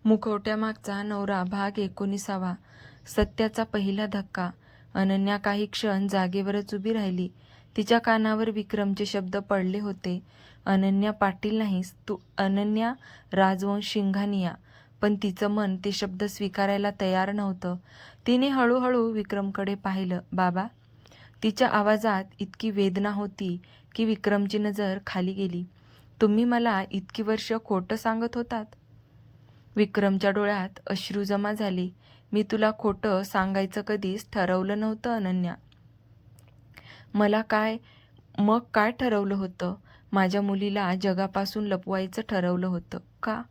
मुखवट्यामागचा नवरा भाग 19. सत्याचा पहिला धक्का. अनन्या काही क्षण जागेवरच उभी राहिली. तिच्या कानावर विक्रमचे शब्द पडले होते. अनन्या पाटील नाहीस तू, अनन्या राजवंश सिंघानिया. पण तिचं मन ते शब्द स्वीकारायला तयार नव्हतं. तिने हळूहळू विक्रमकडे पाहिलं. बाबा. तिच्या आवाजात इतकी वेदना होती की विक्रमची नजर खाली गेली. तुम्ही मला इतकी वर्ष खोटं सांगत होतात. विक्रमच्या डोळ्यात अश्रू जमा झाले. मी तुला खोटं सांगायचं कधीच ठरवलं नव्हतं अनन्या. मग काय ठरवलं होतं? माझ्या मुलीला जगापासून लपवायचं ठरवलं होतं का?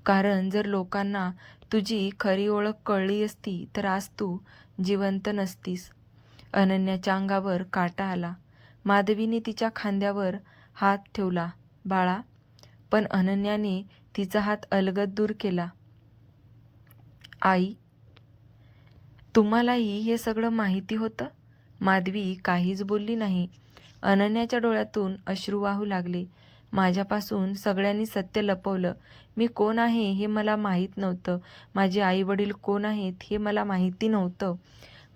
कारण जर लोकांना तुझी खरी ओळख कळली असती तर आज तू जिवंत नसतीस. अनन्याच्या अंगावर काटा आला. माधवीने तिच्या खांद्यावर हात ठेवला. बाळा. पण अनन्याने तिचा हात अलगद दूर केला. आई. तुम्हालाही हे सगळं माहिती होतं? माधवी काहीच बोलली नाही. अनन्याच्या डोळ्यातून अश्रू वाहू लागले. माझ्यापासून सगळ्यांनी सत्य लपवलं. मी कोण आहे हे मला माहीत नव्हतं. माझे आई वडील कोण आहेत हे मला माहिती नव्हतं.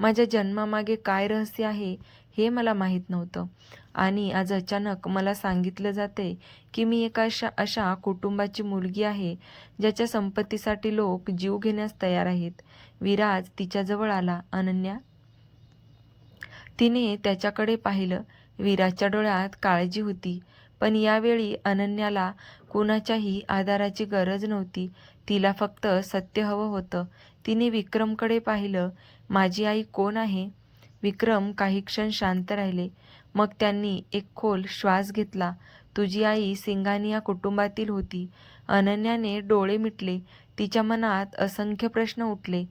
माझ्या जन्मामागे काय रहस्य आहे हे मला माहीत नव्हतं. आणि आज अचानक मला सांगितलं जाते की मी एका अशा कुटुंबाची मुलगी आहे ज्याच्या संपत्तीसाठी लोक जीव घेण्यास तयार आहेत. विराज तिच्याजवळ आला. अनन्या. तिने त्याच्याकडे पाहिलं. विराजच्या डोळ्यात काळजी होती. पण यावेळी अनन्याला कुणाच्याही आधाराची गरज नव्हती. तिला फक्त सत्य हवं होतं. तिने विक्रमकडे पाहिलं. माझी आई कोण आहे? विक्रम काही क्षण शांत राहिले. मग त्यांनी एक खोल श्वास घेतला. तुझी आई सिंघानिया कुटुंबातील होती. अनन्याने डोळे मिटले. तिच्या मनात असंख्य प्रश्न उठले.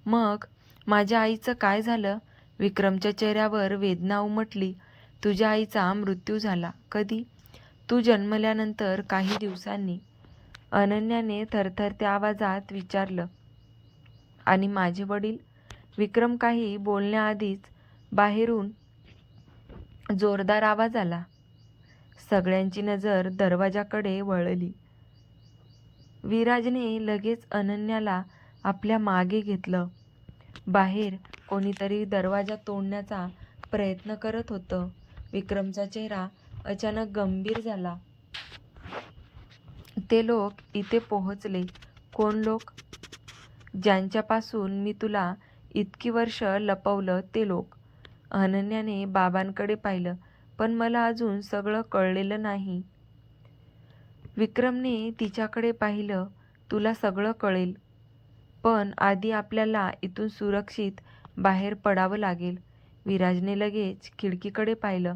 मग माझ्या आईचं काय झालं? विक्रमच्या चेहऱ्यावर वेदना उमटली. तुझ्या आईचा मृत्यू झाला. कधी? तू जन्मल्यानंतर काही दिवसांनी. अनन्याने थरथरत्या आवाजात विचारलं. आणि माझे वडील? विक्रम काही बोलण्याआधीच बाहेरून जोरदार आवाज आला. सगळ्यांची नजर दरवाजाकडे वळली. विराजने लगेच अनन्याला आपल्या मागे घेतलं. बाहेर कोणीतरी दरवाजा तोडण्याचा प्रयत्न करत होतं. विक्रमचा चेहरा अचानक गंभीर झाला. ते लोक इथे पोहोचले. कोण लोक? ज्यांच्यापासून मी तुला इतकी वर्ष लपवलं ते लोक. अनन्याने बाबांकडे पाहिलं. पण मला अजून सगळं कळलेलं नाही. विक्रमने तिच्याकडे पाहिलं. तुला सगळं कळेल. पण आधी आपल्याला इथून सुरक्षित बाहेर पडावं लागेल. विराजने लगेच खिडकीकडे पाहिलं.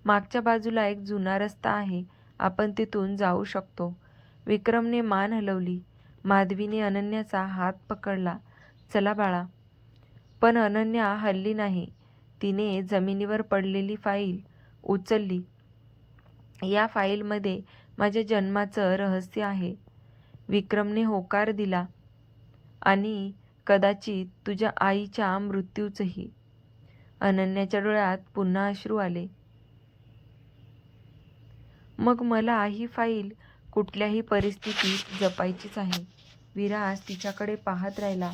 मागच्या बाजूला एक जुना रस्ता आहे. आपण तिथून जाऊ शकतो. विक्रमने मान हलवली. माधवीने अनन्याचा हात पकडला. चला बाळा. पण अनन्या हलली नाही. तिने जमिनीवर पडलेली फाईल उचलली. या फाईलमध्ये माझ्या जन्माचं रहस्य आहे. विक्रमने होकार दिला. आणि कदाचित तुझ्या आईच्या मृत्यूचंही. अनन्याच्या डोळ्यात पुन्हा अश्रू आले. मग मला ही फाईल कुठल्याही परिस्थितीत जपायचीच आहे. विराज तिच्याकडे पाहत राहिला.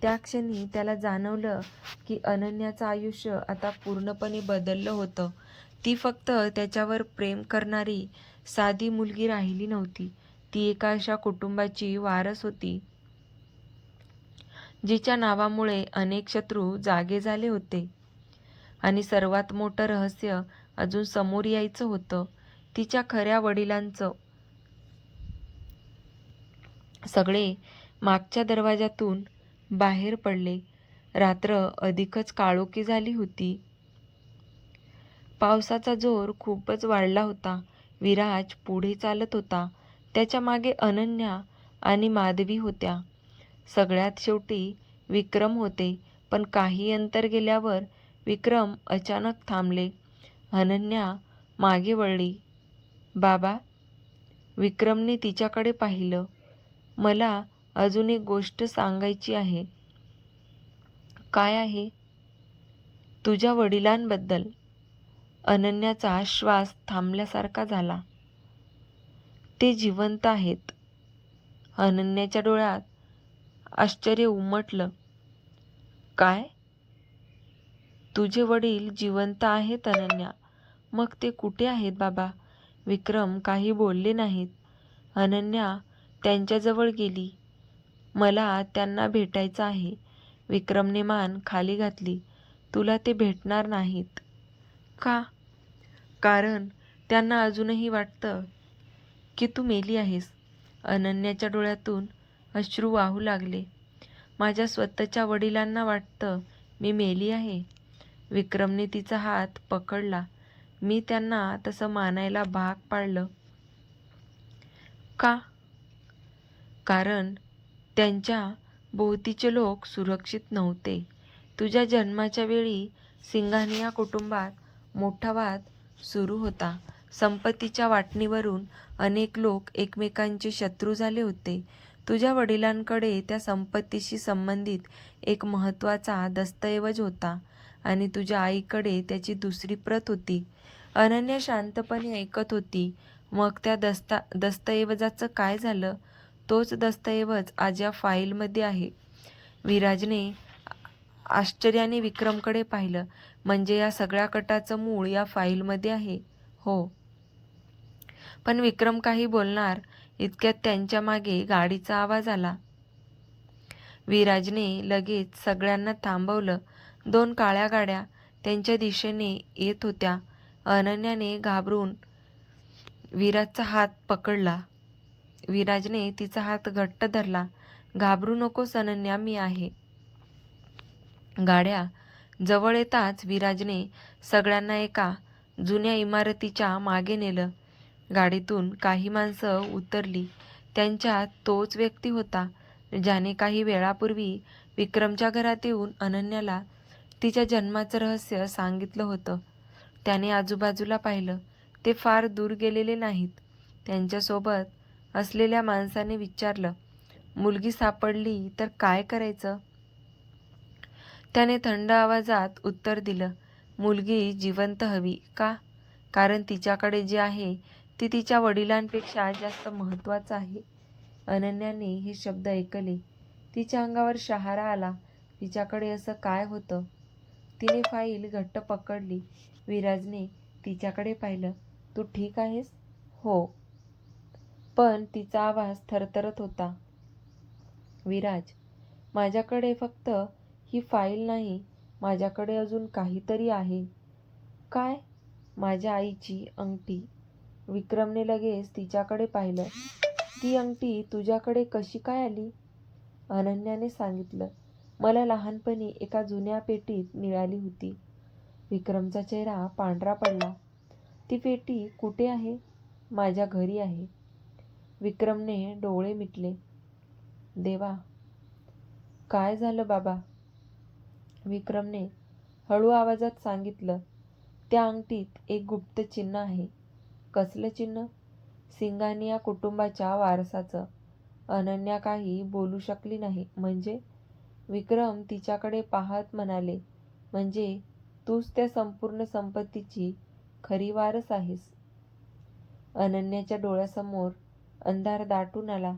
त्या क्षणी त्याला जाणवलं की अनन्याचं आयुष्य आता पूर्णपणे बदललं होतं. ती फक्त त्याच्यावर प्रेम करणारी साधी मुलगी राहिली नव्हती. ती एका अशा कुटुंबाची वारस होती जिच्या नावामुळे अनेक शत्रू जागे झाले होते. आणि सर्वात मोठं रहस्य अजून समोर यायचं होतं. तिच्या खऱ्या वडिलांचं. सगळे मागच्या दरवाजातून बाहेर पडले. रात्र अधिकच काळोखी झाली होती. पावसाचा जोर खूपच वाढला होता. विराज पुढे चालत होता. त्याच्या मागे अनन्या आणि माधवी होत्या. सगळ्यात शेवटी विक्रम होते. पण काही अंतर गेल्यावर विक्रम अचानक थांबले. अनन्या मागे वळली. बाबा. विक्रमने तिच्याकडे पाहिलं. मला अजून एक गोष्ट सांगायची आहे. काय आहे? तुझ्या वडिलांबद्दल. अनन्याचा श्वास थांबल्यासारखा झाला. ते जिवंत आहेत. अनन्याच्या डोळ्यात आश्चर्य उमटलं. काय? तुझे वडील जिवंत आहेत अनन्या? मग ते कुठे आहेत बाबा? विक्रम काही बोलले नाहीत. अनन्या त्यांच्याजवळ गेली. मला त्यांना भेटायचं आहे. विक्रमने मान खाली घातली. तुला ते भेटणार नाहीत. का? कारण त्यांना अजूनही वाटतं की तू मेली आहेस. अनन्याच्या डोळ्यातून अश्रू वाहू लागले. माझ्या स्वतःच्या वडिलांना वाटतं मी मेली आहे. विक्रमने तिचा हात पकडला. मी त्यांना तसं मानायला भाग पाडलं. का? कारण त्यांच्या भोवतीचे लोक सुरक्षित नव्हते. तुझ्या जन्माच्या वेळी सिंघानिया कुटुंबात मोठा वाद सुरू होता. संपत्तीच्या वाटणीवरून अनेक लोक एकमेकांचे शत्रू झाले होते. तुझ्या वडिलांकडे त्या संपत्तीशी संबंधित एक महत्त्वाचा दस्तऐवज होता आणि तुझ्या आईकडे त्याची दुसरी प्रत होती. अनन्या शांतपणे ऐकत होती. मग त्या दस्तऐवजाचं काय झालं? तोच दस्तऐवज आज या फाईलमध्ये आहे. विराजने आश्चर्याने विक्रमकडे पाहिलं. म्हणजे या सगळ्या कटाचं मूळ या फाईलमध्ये आहे? हो. पण विक्रम काही बोलणार इतक्यात त्यांच्या मागे गाडीचा आवाज आला. विराजने लगेच सगळ्यांना थांबवलं. 2 काळ्या गाड्या त्यांच्या दिशेने येत होत्या. अनन्याने घाबरून विराजचा हात पकडला. विराजने तिचा हात घट्ट धरला. घाबरू नकोस अनन्या, मी आहे. गाड्या जवळ येताच विराजने सगळ्यांना एका जुन्या इमारतीच्या मागे नेलं. गाडीतून काही माणसं उतरली. त्यांच्यात तोच व्यक्ती होता ज्याने काही वेळापूर्वी विक्रमच्या घरात येऊन अनन्याला तिच्या जन्माचं रहस्य सांगितलं होतं. त्याने आजूबाजूला पाहिलं. ते फार दूर गेलेले नाहीत. त्यांच्यासोबत असलेल्या माणसाने विचारलं, मुलगी सापडली तर काय करायचं? त्याने थंड आवाजात उत्तर दिलं, मुलगी जिवंत हवी. का? कारण तिच्याकडे जे आहे ते तिच्या वडिलांपेक्षा जास्त महत्त्वाचं आहे. अनन्याने हे शब्द ऐकले. तिच्या अंगावर शहारा आला. तिच्याकडे असं काय होतं? तिने फाईल घट्ट पकडली. विराजने तिच्याकडे पाहिलं. तू ठीक आहेस? हो. पण तिचा आवाज थरथरत होता. विराज, माझ्याकडे फक्त ही फाईल नाही, माझ्याकडे अजून काहीतरी आहे. काय? माझ्या आईची अंगठी. विक्रमने लगेच तिच्याकडे पाहिलं. ती अंगठी तुझ्याकडे कशी काय आली? अनन्याने सांगितलं, मला लहानपणी एका जुन्या पेटीत मिळाली होती. विक्रमचा चेहरा पांढरा पडला. ती पेटी कुठे आहे? माझ्या घरी आहे. विक्रमने डोळे मिटले. देवा, काय झालं बाबा? विक्रमने हळू आवाजात सांगितलं, त्या अंगठीत एक गुप्त चिन्ह आहे. कसलं चिन्ह? सिंघानिया कुटुंबाच्या वारसाचं. अनन्या काही बोलू शकली नाही. म्हणजे? विक्रम तिच्याकडे पाहत म्हणाले, म्हणजे तूच त्या संपूर्ण संपत्तीची खरी वारस आहेस. अनन्याच्या डोळ्यासमोर अंधार दाटून आला.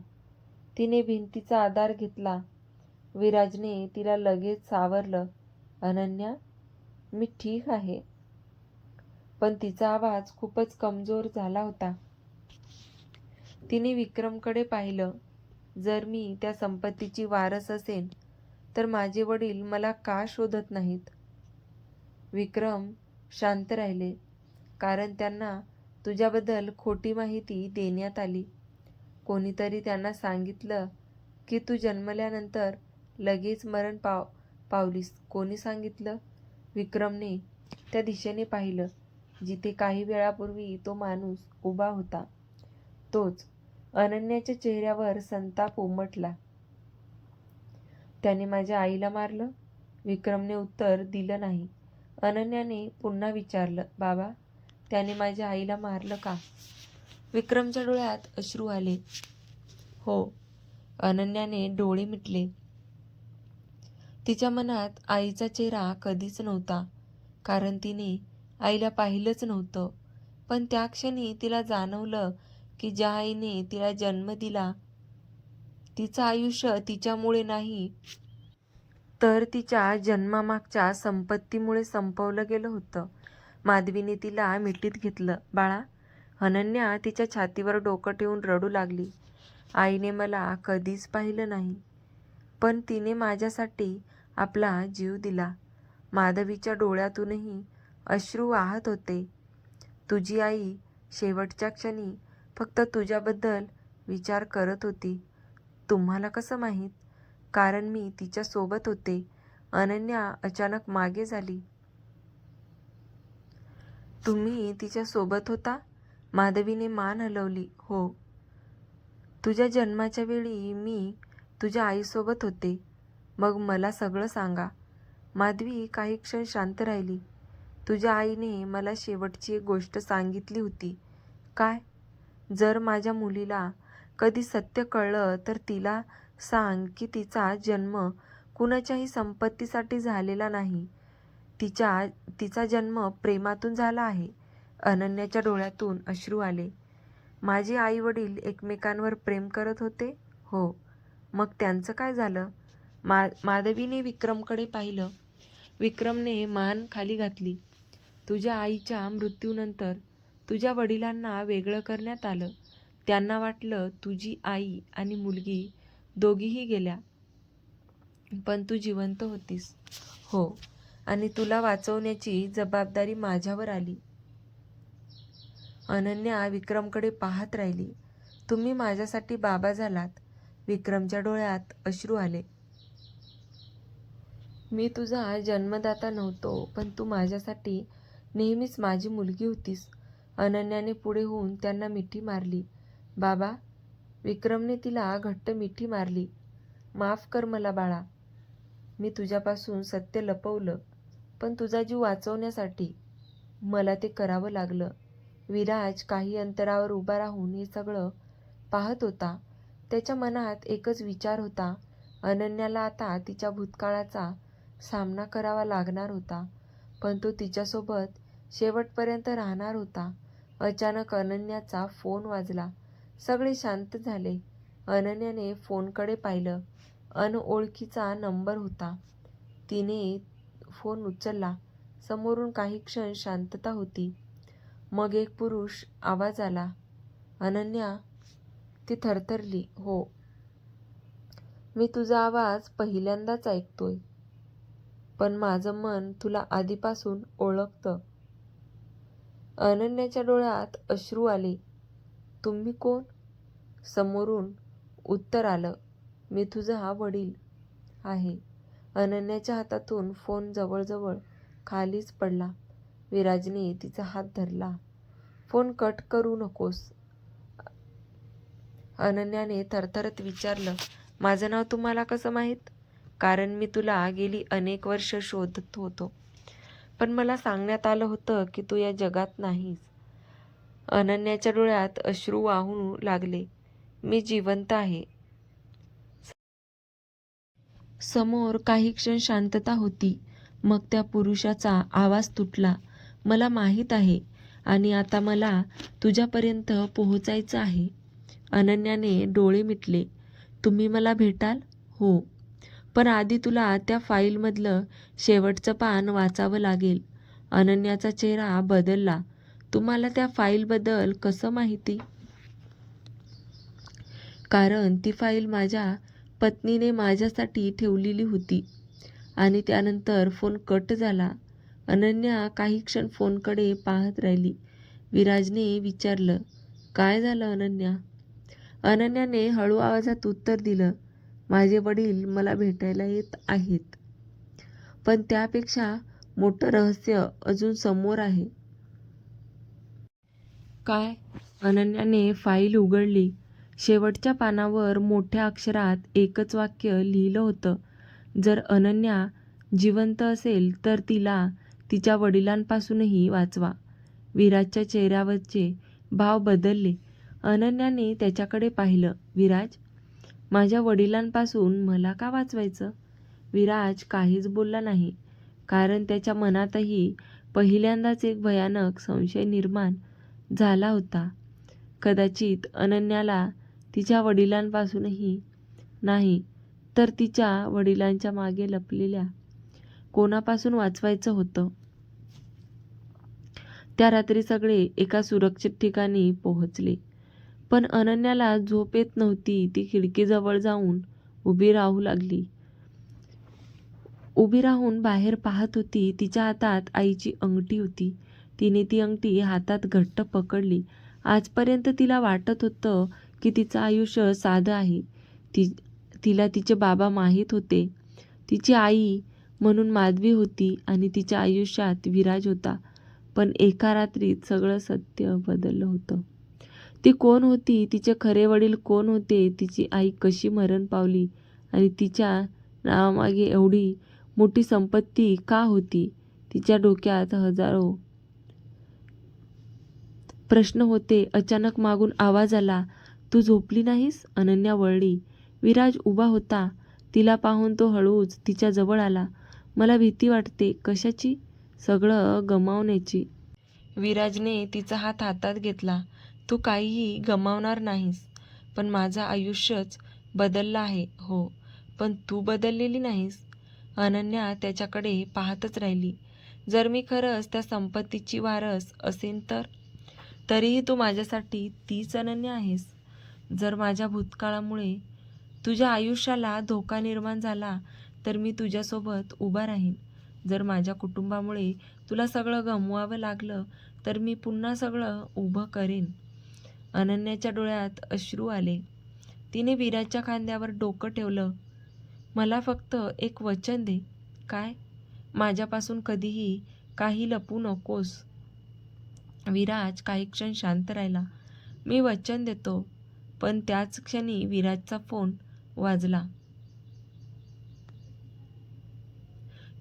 तिने भिंतीचा आधार घेतला. विराजने तिला लगेच सावरलं. अनन्या, मी ठीक आहे. पण तिचा आवाज खूपच कमजोर झाला होता. तिने विक्रमकडे पाहिलं. जर मी त्या संपत्तीची वारस असेन तर माझे वडील मला का शोधत नाहीत? विक्रम शांत राहिले. कारण त्यांना तुझ्याबद्दल खोटी माहिती देण्यात आली. कोणीतरी त्यांना सांगितलं की तू जन्मल्यानंतर लगेच मरण पावलीस. कोणी सांगितलं? विक्रमने त्या दिशेने पाहिलं जिथे काही वेळापूर्वी तो माणूस उभा होता. तोच. अनन्याच्या चेहऱ्यावर संताप उमटला. त्याने माझ्या आईला मारलं? विक्रमने उत्तर दिलं नाही. अनन्याने पुन्हा विचारलं, बाबा, त्याने माझ्या आईला मारलं का? विक्रमच्या डोळ्यात अश्रू आले. हो. अनन्याने डोळे मिटले. तिच्या मनात आईचा चेहरा कधीच नव्हता. कारण तिने आईला पाहिलंच नव्हतं. पण त्या क्षणी तिला जाणवलं की ज्या आईने तिला जन्म दिला तिचं आयुष्य तिच्यामुळे नाही तर तिच्या जन्मामागच्या संपत्तीमुळे संपवलं गेलं होतं. माधवीने तिला मिठीत घेतलं. बाळा. अनन्या तिच्या छातीवर डोकं ठेवून रडू लागली. आईने मला कधीच पाहिलं नाही, पण तिने माझ्यासाठी आपला जीव दिला. माधवीच्या डोळ्यातूनही अश्रू वाहत होते. तुझी आई शेवटच्या क्षणी फक्त तुझ्याबद्दल विचार करत होती. तुम्हाला कसं माहीत? कारण मी तिच्या सोबत होते. अनन्या अचानक मागे झाली. तुम्ही तिच्या सोबत होता? माधवीने मान हलवली. हो. तुझ्या जन्माच्या वेळी मी तुझ्या आईसोबत होते. मग मला सगळं सांगा. माधवी काही क्षण शांत राहिली. तुझ्या आईने मला शेवटची एक गोष्ट सांगितली होती. काय? जर माझ्या मुलीला कधी सत्य कळलं तर तिला सांग की तिचा जन्म कुणाच्याही संपत्तीसाठी झालेला नाही. तिचा जन्म प्रेमातून झाला आहे. अनन्याच्या डोळ्यातून अश्रू आले. माझे आई वडील एकमेकांवर प्रेम करत होते? हो. मग त्यांचं काय झालं? माधवीने विक्रमकडे पाहिलं. विक्रमने मान खाली घातली. तुझ्या आईच्या मृत्यूनंतर तुझ्या वडिलांना वेगळं करण्यात आलं. त्यांना वाटलं तुझी आई आणि मुलगी दोघीही गेल्या, पण तू जिवंत होतीस. हो. आणि तुला वाचवण्याची जबाबदारी माझ्यावर आली. अनन्या विक्रमकडे पाहत राहिली. तुम्ही माझ्यासाठी बाबा झालात. विक्रमच्या डोळ्यात अश्रू आले. मी तुझा जन्मदाता नव्हतो, पण तू माझ्यासाठी नेहमीच माझी मुलगी होतीस. अनन्याने पुढे होऊन त्यांना मिठी मारली. बाबा. विक्रमने तिला घट्ट मिठी मारली. माफ कर मला बाळा. मी तुझ्यापासून सत्य लपवलं, पण तुझा जीव वाचवण्यासाठी मला ते करावं लागलं. विराज काही अंतरावर उभा राहून हे सगळं पाहत होता. त्याच्या मनात एकच विचार होता. अनन्याला आता तिच्या भूतकाळाचा सामना करावा लागणार होता, पण तो तिच्यासोबत शेवटपर्यंत राहणार होता. अचानक अनन्याचा फोन वाजला. सगळे शांत झाले. अनन्याने फोनकडे पाहिलं. अनओळखीचा नंबर होता. तिने फोन उचलला. समोरून काही क्षण शांतता होती. मग एक पुरुष आवाज आला. अनन्या. ती थरथरली. हो. मी तुझा आवाज पहिल्यांदाच ऐकतोय, पण माझं मन तुला आधीपासून ओळखतं. अनन्याच्या डोळ्यात अश्रू आले. तुम्ही कोण? समोरून उत्तर आलं. मी तुझा वडील आहे. अनन्याच्या हातातून फोन जवळजवळ खालीच पडला. विराजने तिचा हात धरला. फोन कट करू नकोस. अनन्याने थरथरत विचारलं. माझं नाव तुम्हाला कसं माहीत? कारण मी तुला गेली अनेक वर्ष शोधत होतो, पण मला सांगण्यात आलं होतं की तू या जगात नाहीस. अनन्याच्या डोळ्यात अश्रू वाहू लागले. मी जिवंत आहे. समोर काही क्षण शांतता होती. मग त्या पुरुषाचा आवाज तुटला. मला माहीत आहे, आणि आता मला तुझ्यापर्यंत पोहोचायचं आहे. अनन्याने डोळे मिटले. तुम्ही मला भेटाल? हो. पण आधी तुला त्या फाईलमधलं शेवटचं पान वाचावं लागेल. अनन्याचा चेहरा बदलला. तुम्हाला त्या फाईलबद्दल कसं माहिती? कारण ती फाईल माझ्या पत्नीने माझ्यासाठी ठेवलेली होती. आणि त्यानंतर फोन कट झाला. अनन्या काही क्षण फोनकडे पाहत राहिली. विराजने विचारलं. काय झालं अनन्या? अनन्याने हळू आवाजात उत्तर दिलं. माझे वडील मला भेटायला येत आहेत, पण त्यापेक्षा मोठं रहस्य अजून समोर आहे. काय? अनन्याने फाईल उघडली. शेवटच्या पानावर मोठ्या अक्षरात एकच वाक्य लिहिलं होतं. जर अनन्या जिवंत असेल तर तिला तिच्या वडिलांपासूनही वाचवा. विराजच्या चेहऱ्यावरचे भाव बदलले. अनन्याने त्याच्याकडे पाहिलं. विराज, माझ्या वडिलांपासून मला का वाचवायचं? विराज काहीच बोलला नाही, कारण त्याच्या मनातही पहिल्यांदाच एक भयानक संशय निर्माण झाला होता. कदाचित अनन्याला तिच्या वडिलांपासूनही नाही, तर तिच्या वडिलांच्या मागे लपलेल्या कोणापासून वाचवायचं होतं. त्या रात्री सगळे एका सुरक्षित ठिकाणी पोहोचले. पण अनन्याला झोप येत नव्हती. ती खिडकीजवळ जाऊन उभी राहू लागली. उभी राहून बाहेर पाहत होती. तिच्या हातात आईची अंगठी होती. तिने ती अंगठी हातात घट्ट पकडली. आजपर्यंत तिला वाटत होतं की तिचं आयुष्य साधं आहे. तिला तिचे बाबा माहीत होते. तिची आई म्हणून माधवी होती आणि तिच्या आयुष्यात विराज होता. पण एका रात्रीत सगळं सत्य बदललं होतं. ती कोण होती? तिचे खरे वडील कोण होते? तिची आई कशी मरण पावली? आणि तिच्या नावामागे एवढी मोठी संपत्ती का होती? तिच्या डोक्यात हजारो प्रश्न होते. अचानक मागून आवाज आला, "तू झोपली नाहीस?" अनन्या वळली. विराज उभा होता. तिला पाहून तो हळूच तिच्या जवळ आला. "मला भीती वाटते." "कशाची?" "सगळं गमावण्याची." विराजने तिचा हात हातात घेतला. "तू काहीही गमावणार नाहीस. पण माझं आयुष्यच बदललं आहे." "हो, पण तू बदललेली नाहीस." अनन्या त्याच्याकडे पाहतच राहिली. "जर मी खरंच त्या संपत्तीची वारस असेन तर? तरीही तू माझ्यासाठी तीच अनन्या आहेस." "जर माझ्या भूतकाळामुळे तुझ्या आयुष्याला धोका निर्माण झाला तर मी तुझ्यासोबत उभा राहीन. जर माझ्या कुटुंबामुळे तुला सगळं गमवावं लागलं तर मी पुन्हा सगळं उभं करेन." अनन्याच्या डोळ्यात अश्रू आले. तिने विराजच्या खांद्यावर डोकं ठेवलं. "मला फक्त एक वचन दे." "काय?" "माझ्यापासून कधीही काही लपवू नकोस." विराज काही क्षण शांत राहिला. "मी वचन देतो." पण त्याच क्षणी विराजचा फोन वाजला.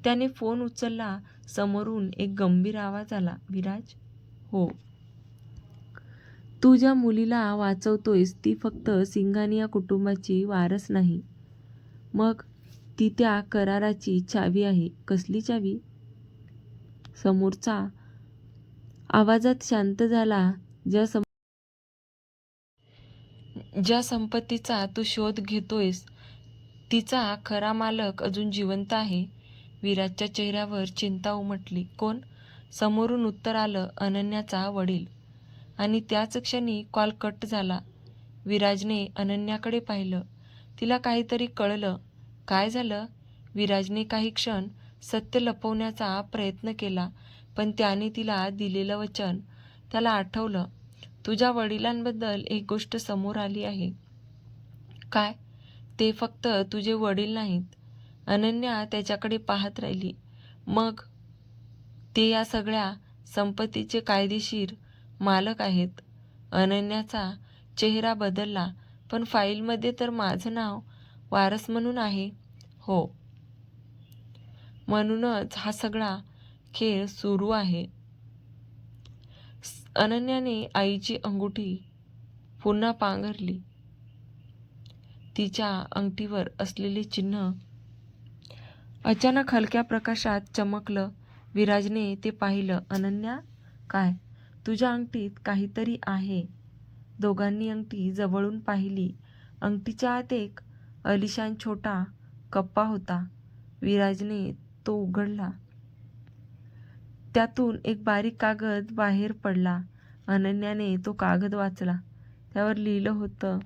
त्याने फोन उचलला. समोरून एक गंभीर आवाज आला. "विराज?" "हो." "तू ज्या मुलीला वाचवतोयस ती फक्त सिंघानिया कुटुंबाची वारस नाही." "मग?" "ती त्या कराराची चावी आहे." "कसली चावी?" समोरचा आवाजात शांत झाला. ज्या संपत्तीचा तू शोध घेतोयस तिचा खरा मालक अजून जिवंत आहे." विराजच्या चेहऱ्यावर चिंता उमटली. "कोण?" समोरून उत्तर आलं, "अनन्याचा वडील." आणि त्याच क्षणी कॉल कट झाला. विराजने अनन्याकडे पाहिलं. तिला काहीतरी कळलं. "काय झालं?" विराजने काही क्षण सत्य लपवण्याचा प्रयत्न केला. पण त्याने तिला दिलेलं वचन त्याला आठवलं. "तुझ्या वडिलांबद्दल एक गोष्ट समोर आली आहे." "काय?" "ते फक्त तुझे वडील नाहीत." अनन्या त्याच्याकडे पाहत राहिली. "मग?" "ते या सगळ्या संपत्तीचे कायदेशीर मालक आहेत." अनन्याचा चेहरा बदलला. "पण फाईलमध्ये तर माझं नाव वारस म्हणून आहे." "हो. म्हणूनच हा सगळा खेळ सुरू आहे." अनन्याने आईची अंगठी पुन्हा पांघरली. तिच्या अंगठीवर असलेले चिन्ह अचानक हलक्या प्रकाशात चमकलं. विराजने ते पाहिलं. "अनन्या?" "काय?" "तुझ्या अंगठीत काहीतरी आहे." दोघांनी अंगठी जवळून पाहिली. अंगठीच्या आत एक आलिशान छोटा कप्पा होता. विराजने तो उघडला. त्यातून एक बारीक कागद बाहेर पडला. अनन्याने तो कागद वाचला. त्यावर लिहिलं होतं.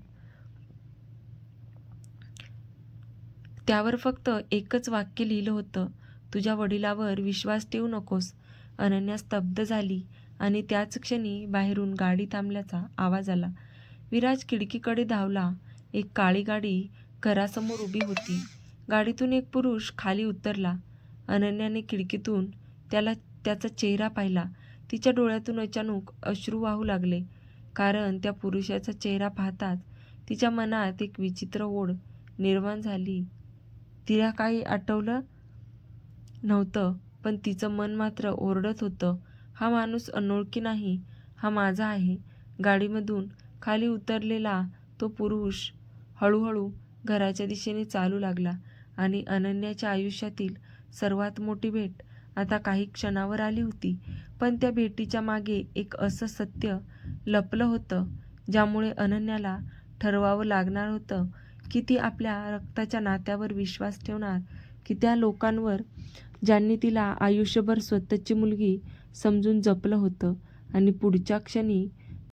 त्यावर फक्त एकच वाक्य लिहिलं होतं, "तुझ्या वडिलांवर विश्वास ठेवू नकोस." अनन्या स्तब्ध झाली आणि त्याच क्षणी बाहेरून गाडी थांबल्याचा आवाज आला. विराज खिडकीकडे धावला. एक काळी गाडी घरासमोर उभी होती. गाडीतून एक पुरुष खाली उतरला. अनन्याने खिडकीतून त्याचा चेहरा पाहिला. तिच्या डोळ्यातून अचानक अश्रू वाहू लागले. कारण त्या पुरुषाचा चेहरा पाहताच तिच्या मनात एक विचित्र ओढ निर्माण झाली. तिला काही आठवलं नव्हतं, पण तिचं मन मात्र ओरडत होतं, "हा माणूस अनोळखी नाही, हा माझा आहे." गाडीमधून खाली उतरलेला तो पुरुष हळूहळू घराच्या दिशेने चालू लागला आणि अनन्याच्या आयुष्यातील सर्वात मोठी भेट आता काही क्षणावर आली होती. पण त्या भेटीच्या मागे एक असं सत्य लपलं होतं, ज्यामुळे अनन्याला ठरवावं लागणार होतं की ती आपल्या रक्ताच्या नात्यावर विश्वास ठेवणार, की त्या लोकांवर ज्यांनी तिला आयुष्यभर स्वतःची मुलगी समजून जपलं होतं आणि पुढच्या क्षणी